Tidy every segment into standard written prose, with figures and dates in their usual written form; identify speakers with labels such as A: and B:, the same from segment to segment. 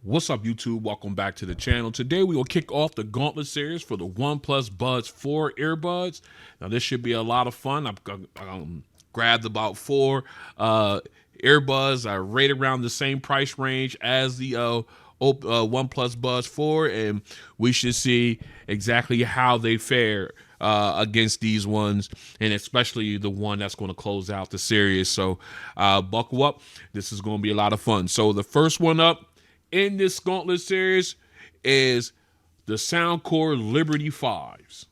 A: What's up, YouTube? Welcome back to the channel. Today we will kick off the Gauntlet Series for the OnePlus Buds 4 earbuds. Now this should be a lot of fun. I've grabbed about 4 earbuds. I rate around the same price range as the OnePlus Buds 4, and we should see exactly how they fare against these ones, and especially the one that's going to close out the series. So buckle up. This is going to be a lot of fun. So the first one up in this Gauntlet Series is the Soundcore Liberty 5s.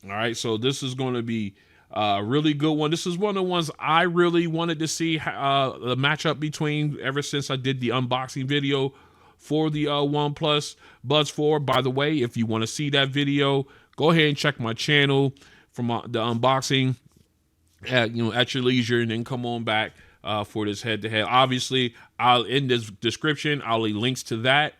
A: All right, so this is going to be a really good one. This is one of the ones I really wanted to see the matchup between ever since I did the unboxing video for the OnePlus Buds 4. By the way, if you want to see that video, go ahead and check my channel from the unboxing at your leisure, and then come on back for this head-to-head. Obviously, in this description, I'll leave links to that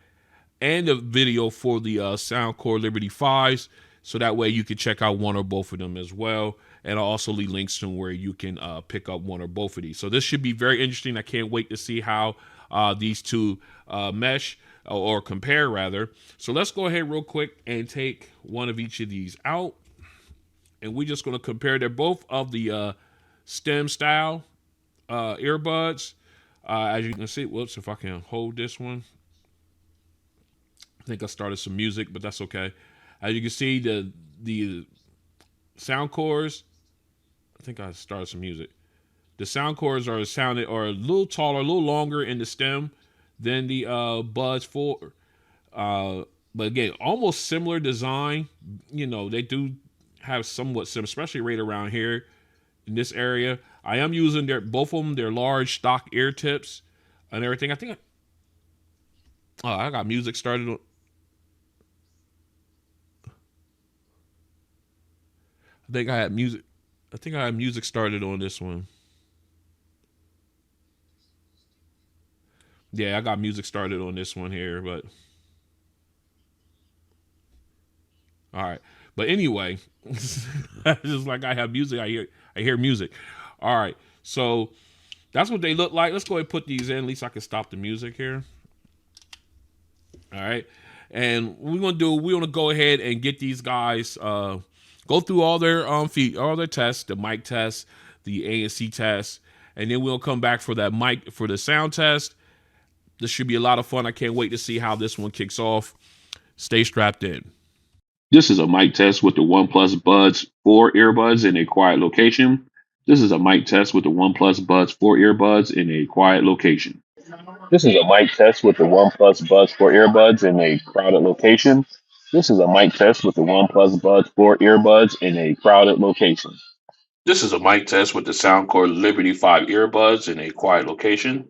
A: and a video for the Soundcore Liberty 5s, so that way you can check out one or both of them as well. And I'll also leave links to where you can pick up one or both of these. So this should be very interesting. I can't wait to see how these two mesh or compare, rather. So let's go ahead real quick and take one of each of these out. And we're just going to compare. They're both of the stem style earbuds. As you can see, whoops, if I can hold this one. I think I started some music, but that's okay. As you can see, the Soundcores, I think I started some music. The Soundcores are a little taller, a little longer in the stem than the Buds 4. But again, almost similar design. They do have somewhat similar, especially right around here in this area. I am using both of them, their large stock ear tips and everything. I got music started on. I think I had music started on this one. Yeah, I got music started on this one here, but all right. But anyway, just like I have music, I hear music. All right, so that's what they look like. Let's go ahead and put these in. At least I can stop the music here. All right, and we're gonna go ahead and get these guys go through all their tests, the mic test, the ANC test, and then we'll come back for the sound test. This should be a lot of fun. I can't wait to see how this one kicks off. Stay strapped in.
B: This is a mic test with the OnePlus Buds 4 earbuds in a quiet location. This is a mic test with the OnePlus Buds 4 earbuds in a quiet location. This is a mic test with the OnePlus Buds 4 earbuds in a crowded location. This is a mic test with the OnePlus Buds 4 earbuds in a crowded location. This is a mic test with the Soundcore Liberty 5 earbuds in a quiet location.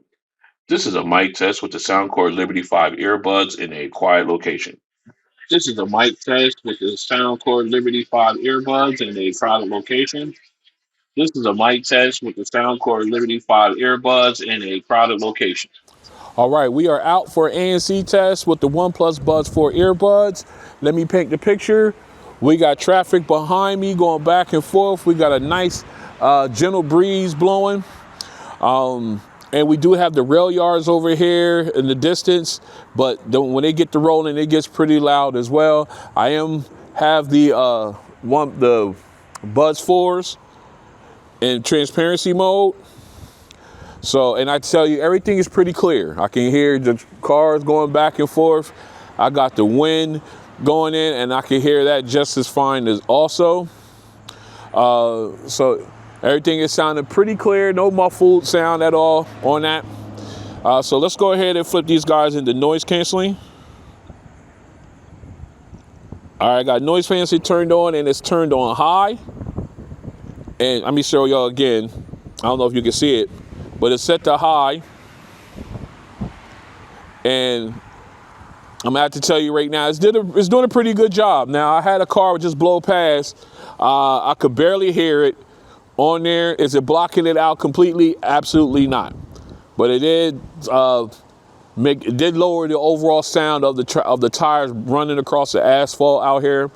B: This is a mic test with the Soundcore Liberty 5 earbuds in a quiet location. This is a mic test with the Soundcore Liberty 5 earbuds in a crowded location. This is a mic test with the Soundcore Liberty 5 earbuds in a crowded location.
A: All right, we are out for ANC test with the OnePlus Buds 4 earbuds. Let me paint the picture. We got traffic behind me going back and forth. We got a nice gentle breeze blowing. And we do have the rail yards over here in the distance, but when they get to rolling, it gets pretty loud as well. I have the Buds 4s in transparency mode. So, and I tell you, everything is pretty clear. I can hear the cars going back and forth. I got the wind going in, and I can hear that just as fine as also. So everything is sounding pretty clear, no muffled sound at all on that. So let's go ahead and flip these guys into noise canceling. All right, I got noise canceling turned on, and it's turned on high. And let me show y'all again. I don't know if you can see it, but it's set to high. And I'm gonna have to tell you right now, it's doing a pretty good job. Now, I had a car just blow past. I could barely hear it on there. Is it blocking it out completely? Absolutely not. But it did lower the overall sound of the tires running across the asphalt out here.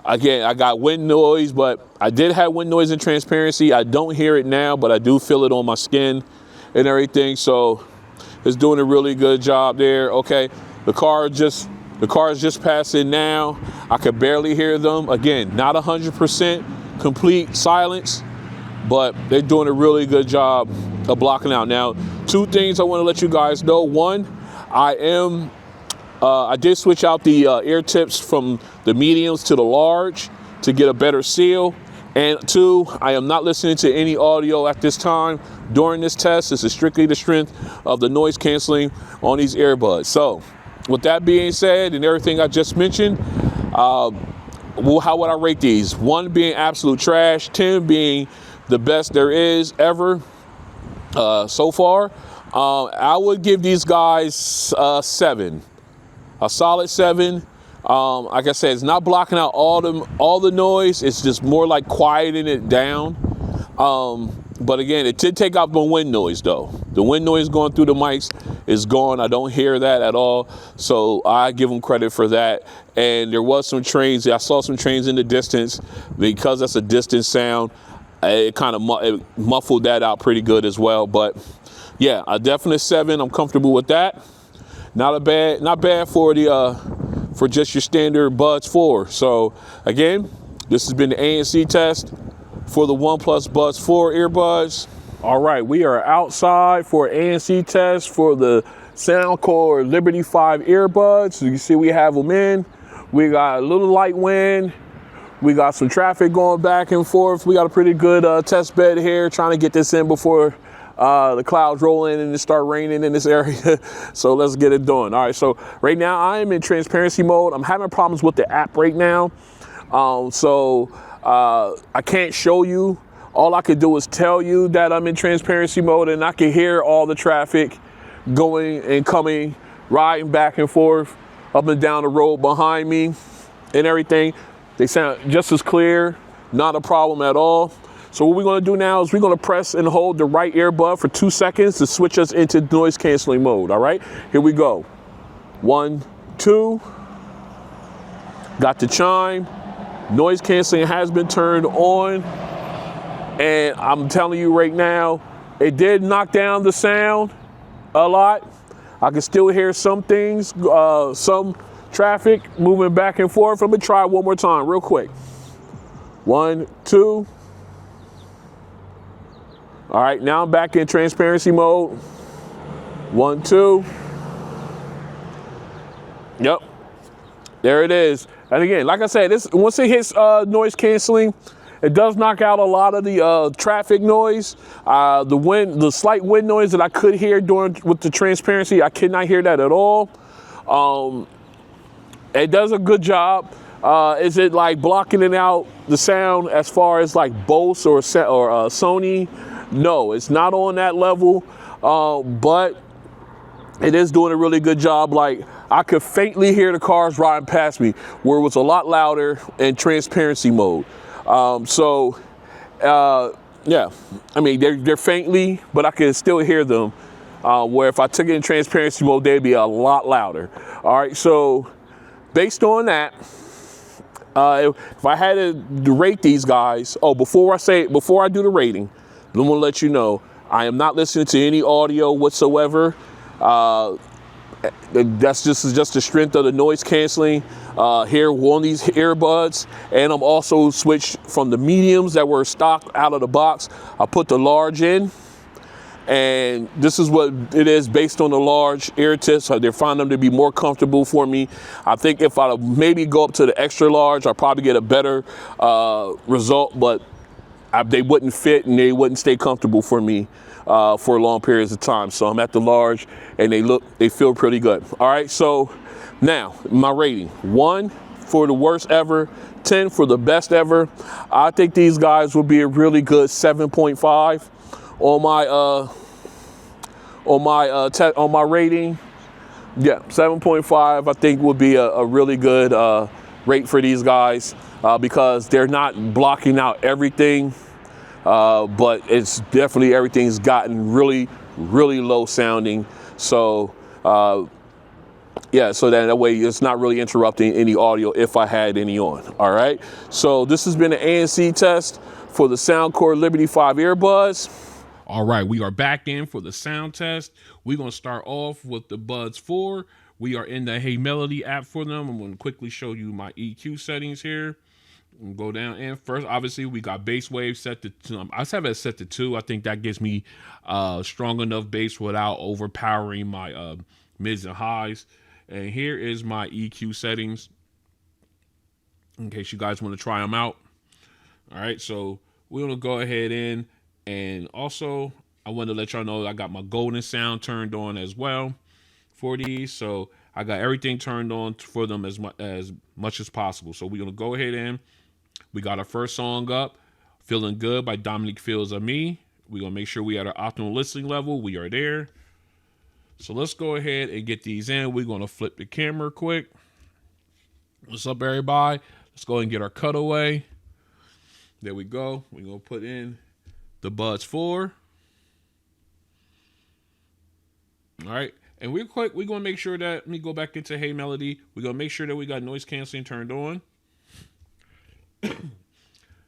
A: Again, I got wind noise, but I did have wind noise in transparency. I don't hear it now, but I do feel it on my skin and everything. So is doing a really good job there. Okay, the car is just passing now. I could barely hear them. Again, not 100% complete silence, but they're doing a really good job of blocking out. Now, two things I want to let you guys know. One, I did switch out the ear tips from the mediums to the large to get a better seal. And two, I am not listening to any audio at this time during this test. This is strictly the strength of the noise canceling on these earbuds. So with that being said and everything I just mentioned, how would I rate these? 1 being absolute trash, 10 being the best there is ever so far. I would give these guys 7. A solid 7. Like I said, it's not blocking out all the noise. It's just more like quieting it down. But again, it did take out the wind noise though. The wind noise going through the mics is gone. I don't hear that at all. So I give them credit for that. And there was some trains. I saw some trains in the distance. Because that's a distant sound, it kind of muffled that out pretty good as well. But yeah, a definite 7. I'm comfortable with that. Not bad for for just your standard Buds 4. So again, this has been the ANC test for the OnePlus Buds 4 earbuds. All right, we are outside for ANC test for the Soundcore Liberty 5 earbuds. So you see we have them in. We got a little light wind. We got some traffic going back and forth. We got a pretty good test bed here, trying to get this in before the clouds roll in and it start raining in this area. So let's get it done. All right, so right now I am in transparency mode. I'm having problems with the app right now. I can't show you. All I could do is tell you that I'm in transparency mode, and I can hear all the traffic going and coming, riding back and forth up and down the road behind me and everything. They sound just as clear, not a problem at all. So what we're gonna do now is we're gonna press and hold the right earbud for 2 seconds to switch us into noise canceling mode, all right? Here we go. 1, 2. Got the chime. Noise canceling has been turned on. And I'm telling you right now, it did knock down the sound a lot. I can still hear some things, some traffic moving back and forth. I'm gonna try it one more time real quick. 1, 2. All right, now I'm back in transparency mode. 1, 2. Yep, there it is. And again, like I said, once it hits noise canceling, it does knock out a lot of the traffic noise. The slight wind noise that I could hear with the transparency, I could not hear that at all. It does a good job. Is it like blocking it out the sound as far as like Bose or Sony? No, it's not on that level, but it is doing a really good job. Like I could faintly hear the cars riding past me, where it was a lot louder in transparency mode. Yeah, I mean they're faintly, but I can still hear them. Where if I took it in transparency mode, they'd be a lot louder. All right, so based on that, if I had to rate these guys, before I do the rating, I'm gonna let you know I am not listening to any audio whatsoever. This is just the strength of the noise canceling here on these earbuds, and I'm also switched from the mediums that were stocked out of the box. I put the large in, and this is what it is based on the large ear tips. So they find them to be more comfortable for me. I think if I maybe go up to the extra large, I'll probably get a better result, but they wouldn't fit and they wouldn't stay comfortable for me for long periods of time. So I'm at the large and they feel pretty good. All right, so now my rating: 1 for the worst ever, 10 for the best ever. I think these guys will be a really good 7.5 on my rating. Yeah, 7.5 I think would be a really good rate for these guys because they're not blocking out everything, but it's definitely everything's gotten really low sounding. So yeah, so that way it's not really interrupting any audio if I had any on. All right, so this has been an ANC test for the Soundcore Liberty 5 earbuds. All right, we are back in for the sound test. We're going to start off with the Buds 4. We are in the Hey Melody app for them. I'm going to quickly show you my EQ settings here. And go down, and first, obviously, we got bass wave set to 2. I have it set to 2. I think that gives me strong enough bass without overpowering my mids and highs. And here is my EQ settings in case you guys want to try them out. All right, so we're going to go ahead in, and also I want to let y'all know I got my golden sound turned on as well for these. So I got everything turned on for them as much as possible. So we're going to go ahead in. We got our first song up, Feeling Good by Dominique Fields of Me. We're going to make sure we are at our optimal listening level. We are there. So let's go ahead and get these in. We're going to flip the camera quick. What's up, everybody? Let's go ahead and get our cutaway. There we go. We're going to put in the Buds 4. All right. And we're going to make sure that, let me go back into Hey Melody. We're going to make sure that we got noise canceling turned on.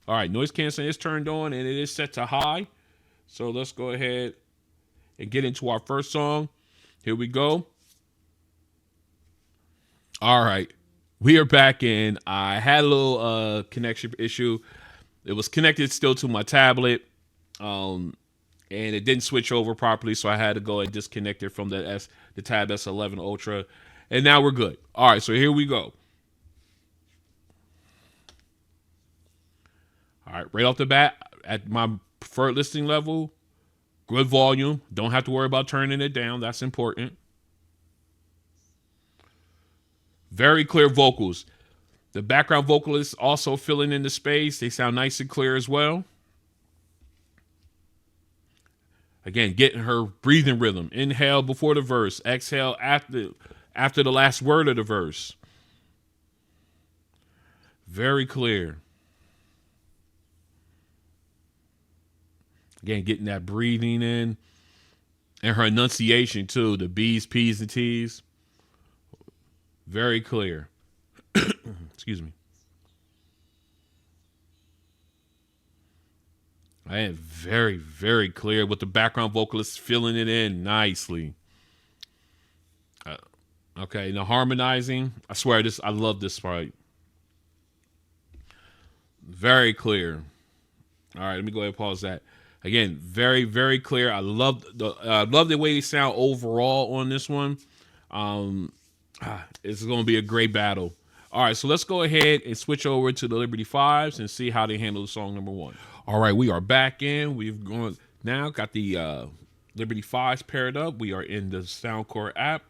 A: All right, noise canceling is turned on and it is set to high. So let's go ahead and get into our first song. Here we go. All right, we are back in. I had a little connection issue. It was connected still to my tablet, and it didn't switch over properly, so I had to go and disconnect it from the Tab S11 Ultra, and now we're good. All right, so here we go. All right, right off the bat, at my preferred listening level, good volume. Don't have to worry about turning it down. That's important. Very clear vocals. The background vocalists also filling in the space. They sound nice and clear as well. Again, getting her breathing rhythm. Inhale before the verse. Exhale after the last word of the verse. Very clear. Again, getting that breathing in. And her enunciation, too. The B's, P's, and T's. Very clear. Excuse me. I am very, very clear with the background vocalist filling it in nicely. Okay, now harmonizing. I swear, I love this part. Very clear. All right, let me go ahead and pause that. Again, very, very clear. I love the way they sound overall on this one. It's going to be a great battle. All right, so let's go ahead and switch over to the Liberty 5s and see how they handle the song number 1. All right, we are back in. We've got the Liberty 5s paired up. We are in the Soundcore app.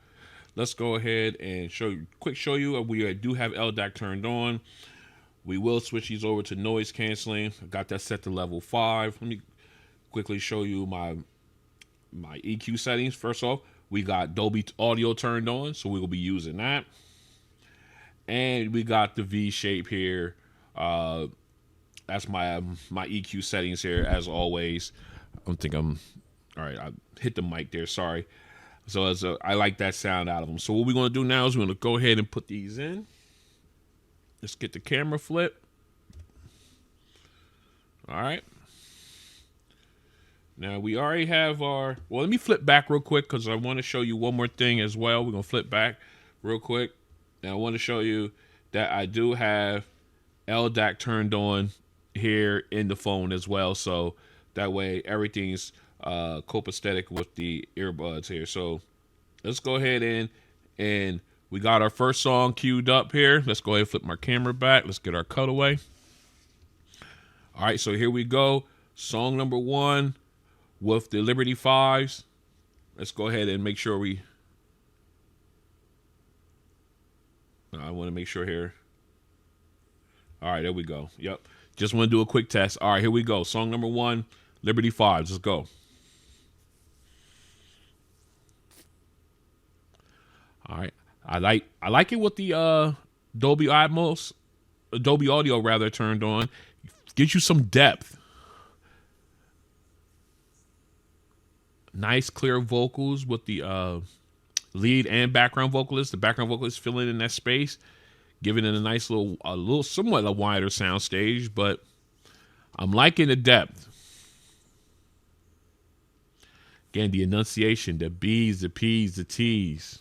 A: Let's go ahead and show you. We do have LDAC turned on. We will switch these over to noise canceling. I got that set to level 5. Let me quickly show you my EQ settings. First off, we got Dolby Audio turned on, so we will be using that. And we got the V shape here. That's my EQ settings here, as always. All right, I hit the mic there, sorry. So I like that sound out of them. So what we're going to do now is we're going to go ahead and put these in. Let's get the camera flip. All right. Now we already have well, let me flip back real quick because I want to show you one more thing as well. We're going to flip back real quick. Now I want to show you that I do have LDAC turned on here in the phone as well. So that way everything's copacetic with the earbuds here. So let's go ahead and we got our first song queued up here. Let's go ahead and flip my camera back. Let's get our cutaway. All right, so here we go. Song number 1 with the Liberty 5s. Let's go ahead and make sure I want to make sure here. All right, there we go. Yep. Just want to do a quick test. All right, here we go. Song number 1, Liberty 5s. Let's go. All right. I like it with the Dolby Audio rather turned on. Gives you some depth. Nice clear vocals with the lead and background vocalist. The background vocalist filling in that space, giving it a nice somewhat a wider sound stage, but I'm liking the depth. Again, the enunciation, the B's, the P's, the T's.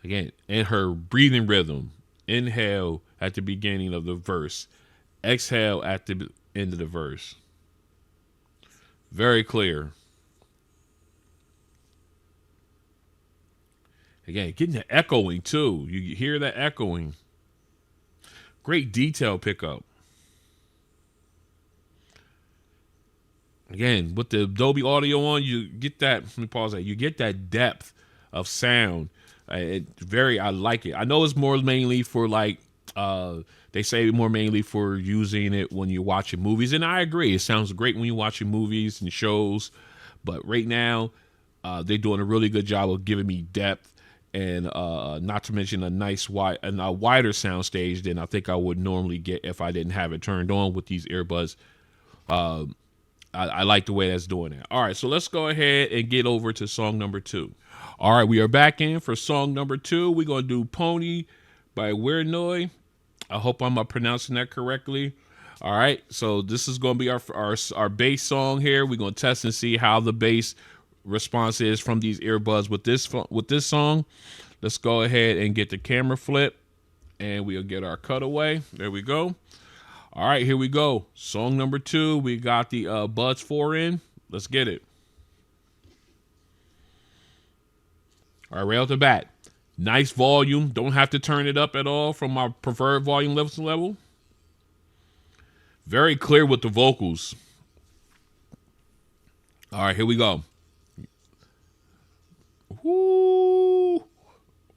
A: Again, and her breathing rhythm. Inhale at the beginning of the verse. Exhale at the end of the verse. Very clear. Again, getting the echoing too. You hear that echoing. Great detail pickup. Again, with the Dolby Audio on, you get that. Let me pause that. You get that depth of sound. I like it. I know it's more mainly for like, they say more mainly for using it when you're watching movies, and I agree. It sounds great when you're watching movies and shows, but right now, they're doing a really good job of giving me depth, and not to mention a nice wider sound stage than I think I would normally get if I didn't have it turned on with these earbuds. I like the way that's doing it. All right, so let's go ahead and get over to song number 2. All right, we are back in for song number 2. We're going to do Pony by Weirnoy. I hope I'm pronouncing that correctly. All right, so this is going to be our bass song here. We're going to test and see how the bass response is from these earbuds with this song. Let's go ahead and get the camera flip, and we'll get our cutaway. There we go. All right, here we go. Song number 2. We got the Buds 4 in. Let's get it. All right, right off the bat. Nice volume. Don't have to turn it up at all from my preferred volume level. Very clear with the vocals. All right, here we go. Woo!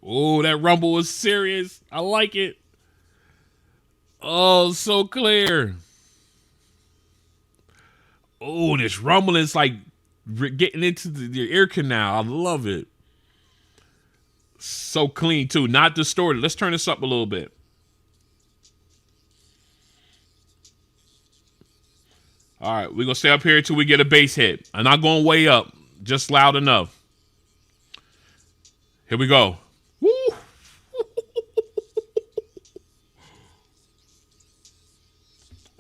A: Oh, that rumble is serious. I like it. Oh, so clear. Oh, this rumbling is like getting into your ear canal. I love it. So clean, too. Not distorted. Let's turn this up a little bit. All right, we're going to stay up here until we get a bass hit. I'm not going way up. Just loud enough. Here we go. Woo!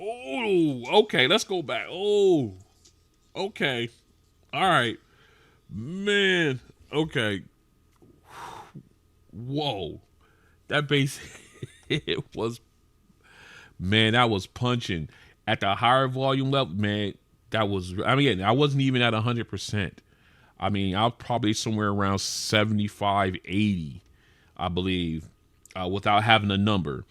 A: Oh, okay. Let's go back. Oh, okay. All right. Man. Okay. Whoa. That bass hit was, man, that was punching. At the higher volume level, man, that was, I mean, I wasn't even at 100%. I mean, I was probably somewhere around 75, 80, I believe, without having a number.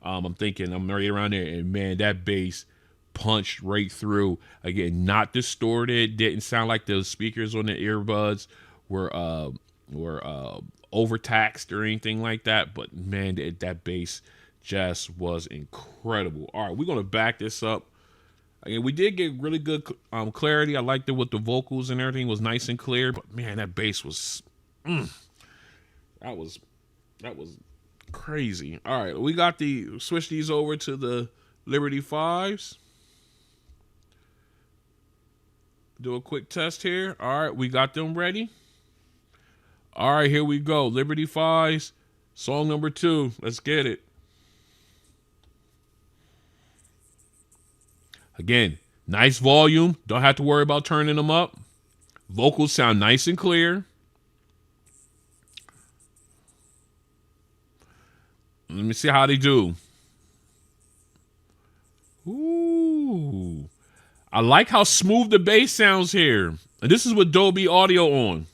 A: I'm thinking I'm right around there, and man, that bass punched right through. Again, not distorted, didn't sound like the speakers on the earbuds were overtaxed or anything like that. But man, that bass just was incredible. All right, we're gonna back this up. Again, we did get really good clarity. I liked it with the vocals and everything was nice and clear. But man, that bass was, that was crazy. All right, we got switch these over to the Liberty 5s. Do a quick test here. All right, we got them ready. All right, here we go. Liberty 5s, song number 2. Let's get it. Again, nice volume. Don't have to worry about turning them up. Vocals sound nice and clear. Let me see how they do. Ooh. I like how smooth the bass sounds here. And this is with Dolby Audio on.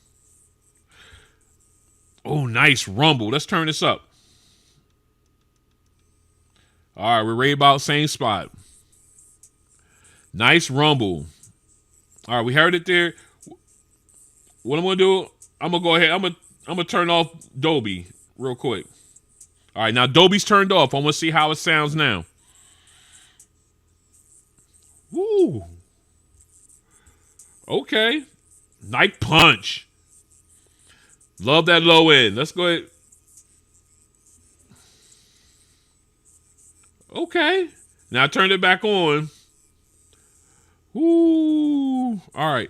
A: Oh, nice rumble. Let's turn this up. All right, we're right about same spot. Nice rumble. All right, we heard it there. What I'm gonna do? I'm gonna go ahead. I'm gonna turn off Dolby real quick. All right, now Dolby's turned off. I'm gonna see how it sounds now. Woo. Okay. Nice punch. Love that low end. Let's go ahead. Okay. Now I turned it back on. Woo. All right.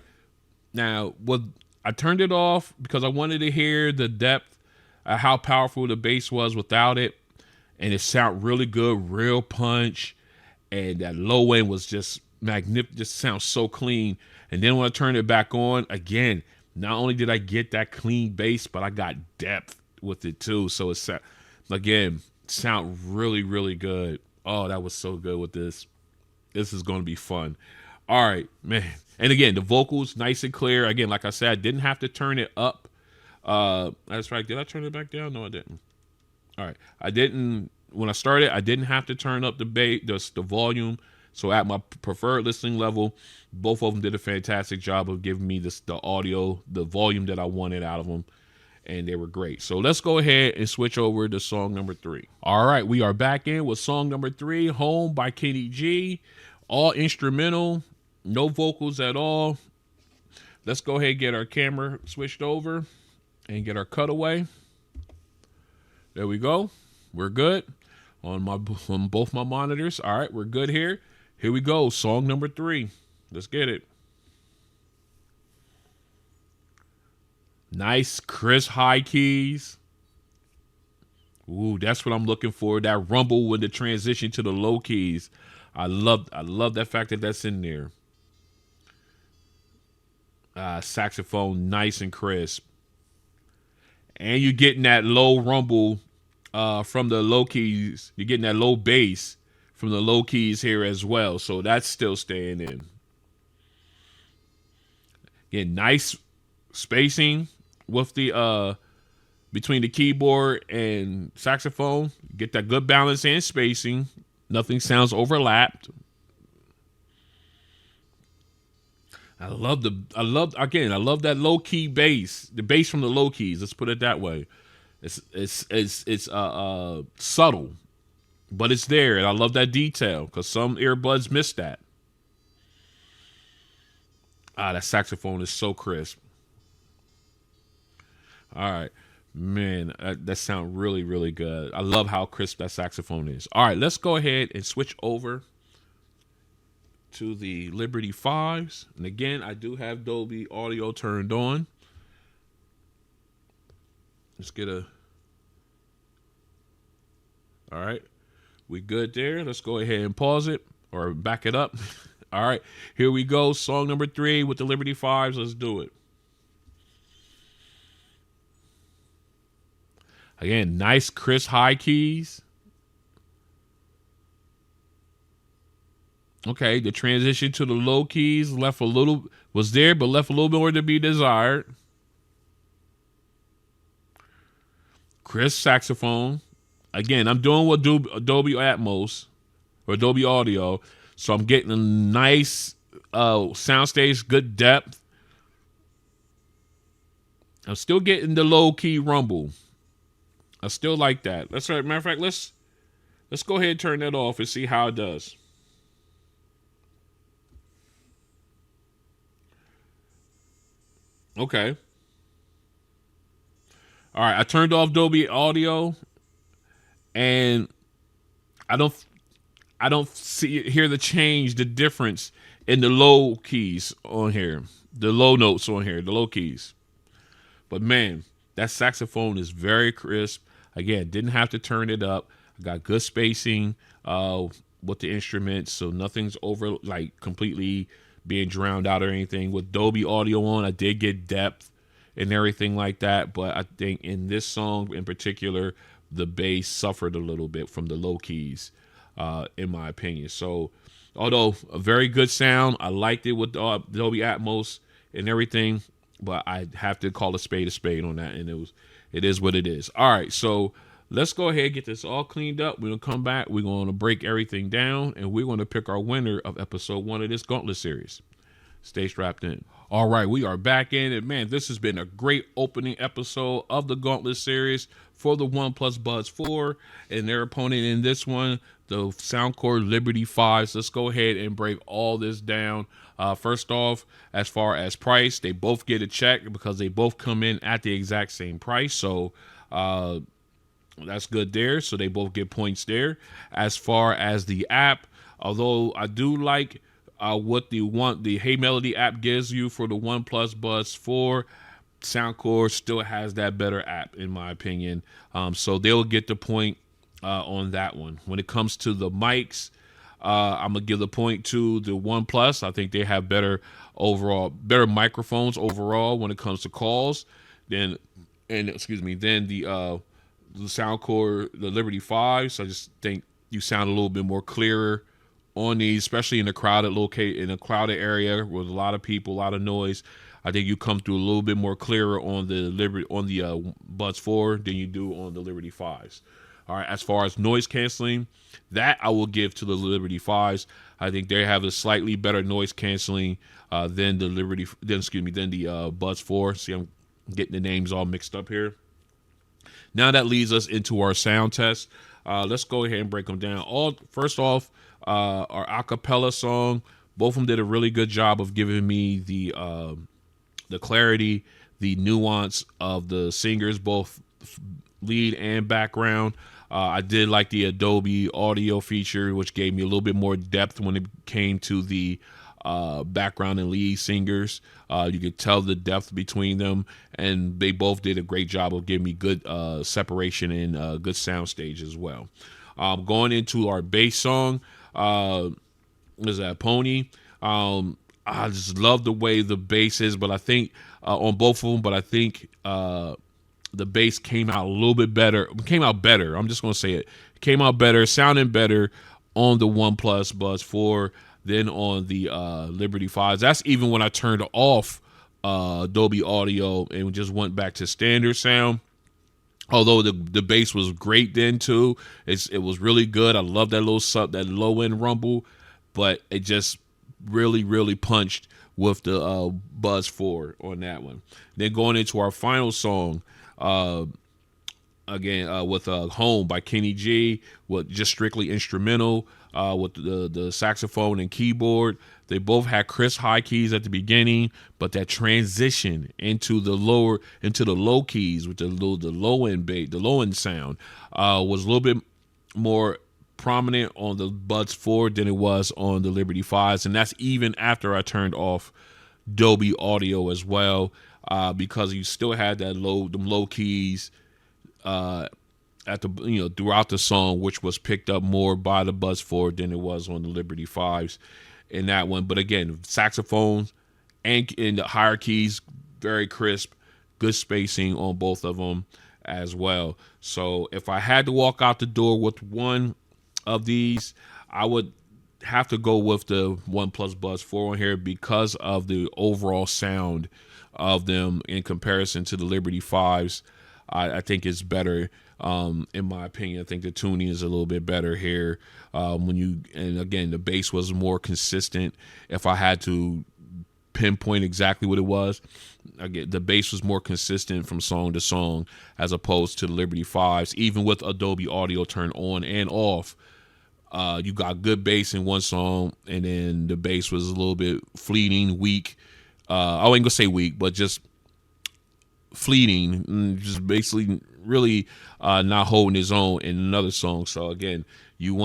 A: Now, I turned it off because I wanted to hear the depth of how powerful the bass was without it. And it sounded really good, real punch. And that low end was just, magnificent, just sounds so clean. And then when I turn it back on again, not only did I get that clean bass, but I got depth with it too. So it's again, sound really, really good. Oh, that was so good with this. This is going to be fun. All right, man. And again, the vocals nice and clear. Again, like I said, I didn't have to turn it up. That's right. Did I turn it back down? No, I didn't. All right. I didn't. When I started, I didn't have to turn up the bass, the volume. So at my preferred listening level, both of them did a fantastic job of giving me the audio, the volume that I wanted out of them. And they were great. So let's go ahead and switch over to song number 3. All right, we are back in with song number 3, Home by Kenny G. All instrumental, no vocals at all. Let's go ahead and get our camera switched over and get our cutaway. There we go. We're good on both my monitors. All right, we're good here. Here we go, song number 3. Let's get it. Nice, crisp high keys. Ooh, that's what I'm looking for. That rumble with the transition to the low keys. I love that fact that that's in there. Saxophone, nice and crisp. And you're getting that low rumble from the low keys. You're getting that low bass from the low keys here as well. So that's still staying in. Again, nice spacing with the between the keyboard and saxophone. Get that good balance and spacing. Nothing sounds overlapped. I love that low key bass. The bass from the low keys. Let's put it that way. It's subtle, but it's there, and I love that detail because some earbuds miss that. That saxophone is so crisp. All right, man, that sounds really, really good. I love how crisp that saxophone is. All right, let's go ahead and switch over to the Liberty 5s. And again, I do have Dolby Audio turned on. Let's get a... All right, we good there. Let's go ahead and pause it or back it up. All right, here we go. Song number 3 with the Liberty 5s. Let's do it. Again, nice, crisp high keys. Okay, the transition to the low keys was there, but left a little more to be desired. Crisp saxophone. Again, I'm doing what Dolby Atmos or Dolby Audio, so I'm getting a nice soundstage, good depth. I'm still getting the low key rumble. I still like that. That's right. Matter of fact, let's go ahead and turn that off and see how it does. Okay. All right. I turned off Dolby Audio, and I don't hear the difference in the low keys on here, the low notes on here, the low keys. But man, that saxophone is very crisp. Again, didn't have to turn it up. I got good spacing with the instruments, so nothing's completely being drowned out or anything. With Dolby Audio on, I did get depth and everything like that, but I think in this song in particular, the bass suffered a little bit from the low keys, in my opinion. So, although a very good sound, I liked it with Dolby Atmos and everything, but I have to call a spade on that, and it is what it is. All right, so let's go ahead and get this all cleaned up. We're going to come back. We're going to break everything down, and we're going to pick our winner of episode 1 of this Gauntlet Series. Stay strapped in. All right, we are back in, and man, this has been a great opening episode of the Gauntlet Series for the OnePlus Buds 4 and their opponent in this one, the Soundcore Liberty 5s. Let's go ahead and break all this down. First off, as far as price, they both get a check because they both come in at the exact same price. So that's good there. So they both get points there. As far as the app, although I do like what the Hey Melody app gives you for the OnePlus Buds 4, Soundcore still has that better app in my opinion. So they'll get the point on that one. When it comes to the mics, I'm gonna give the point to the OnePlus. I think they have better microphones overall when it comes to calls than, and excuse me, than the soundcore, the Liberty 5s. I just think you sound a little bit more clearer on these, especially in a crowded area with a lot of people, a lot of noise. I think you come through a little bit more clearer on the Buds 4 than you do on the Liberty 5s. All right, as far as noise canceling, that I will give to the Liberty 5s. I think they have a slightly better noise canceling than the Buds 4. See, I'm getting the names all mixed up here. Now that leads us into our sound test. Let's go ahead and break them down. First off, our acapella song. Both of them did a really good job of giving me the clarity, the nuance of the singers, both lead and background. I did like the Adobe audio feature, which gave me a little bit more depth when it came to the background and lead singers. You could tell the depth between them, and they both did a great job of giving me good separation and good sound stage as well. Going into our bass song, is that Pony? I just love the way the bass is, but I think on both of them, but I think the bass came out a little bit better. Came out better. I'm just gonna say it. Came out better, sounding better on the OnePlus Buds 4 than on the Liberty 5s. That's even when I turned off Dolby Audio and just went back to standard sound. Although the bass was great then too, it was really good. I love that that low end rumble, but it just really punched with the Buds 4 on that one. Then going into our final song, with Home by Kenny G, with just strictly instrumental, with the saxophone and keyboard. They both had crisp high keys at the beginning, but that transition into the low keys with the low end bass, the low end sound, was a little bit more prominent on the Buds 4 than it was on the Liberty 5s, and that's even after I turned off Dolby Audio as well, because you still had them low keys throughout the song, which was picked up more by the Buds 4 than it was on the Liberty 5s in that one. But again, saxophones and in the higher keys, very crisp, good spacing on both of them as well. So if I had to walk out the door with one of these, I would have to go with the OnePlus Buds 4 on here because of the overall sound of them in comparison to the Liberty 5s. I think it's better, in my opinion. I think the tuning is a little bit better here. And again, the bass was more consistent. If I had to pinpoint exactly what it was, again, the bass was more consistent from song to song as opposed to the Liberty 5s. Even with Adobe Audio turned on and off, you got good bass in one song, and then the bass was a little bit fleeting, weak. I ain't gonna say weak, but just fleeting, just basically really not holding his own in another song. So again, you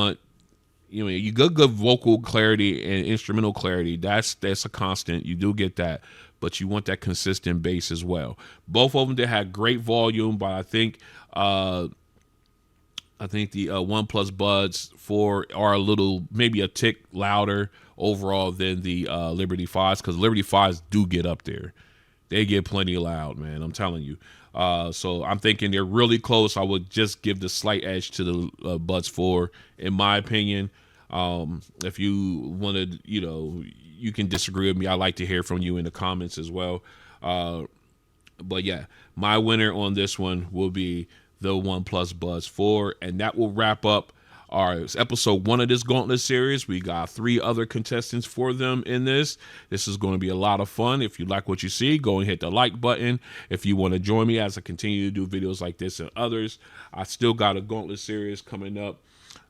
A: got good vocal clarity and instrumental clarity. That's a constant. You do get that, but you want that consistent bass as well. Both of them, they had great volume, but I think the OnePlus Buds 4 are maybe a tick louder overall than the Liberty 5s, because Liberty 5s do get up there. They get plenty loud, man. I'm telling you. So I'm thinking they're really close. I would just give the slight edge to the Buds 4, in my opinion. If you wanted, you can disagree with me. I'd like to hear from you in the comments as well. But yeah, my winner on this one will be the OnePlus Buds 4, and that will wrap up our episode 1 of this Gauntlet series. We got 3 other contestants for them in this. This is going to be a lot of fun. If you like what you see, go and hit the like button. If you want to join me as I continue to do videos like this and others, I still got a Gauntlet series coming up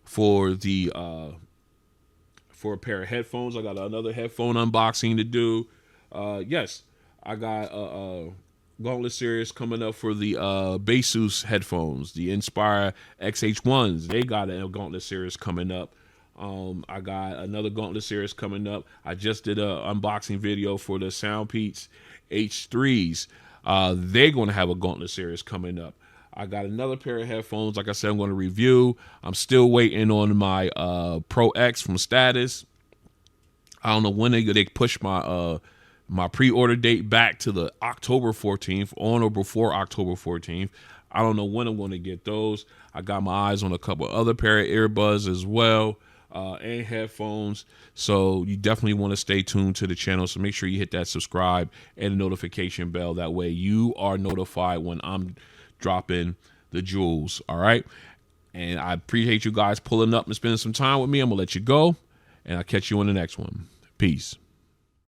A: for the for a pair of headphones. I got another headphone unboxing to do. Yes, I got a Gauntlet series coming up for the Basus headphones, the Inspire XH1s. They got a Gauntlet series coming up. I got another Gauntlet series coming up. I just did a unboxing video for the Soundpeats H3s. They're going to have a Gauntlet series coming up. I got another pair of headphones. Like I said, I'm going to review. I'm still waiting on my Pro X from Status. I don't know when they push my my pre-order date back to the October 14th, on or before October 14th. I don't know when I'm going to get those. I got my eyes on a couple other pair of earbuds as well, and headphones. So you definitely want to stay tuned to the channel. So make sure you hit that subscribe and the notification bell. That way you are notified when I'm dropping the jewels. All right. And I appreciate you guys pulling up and spending some time with me. I'm going to let you go, and I'll catch you on the next one. Peace.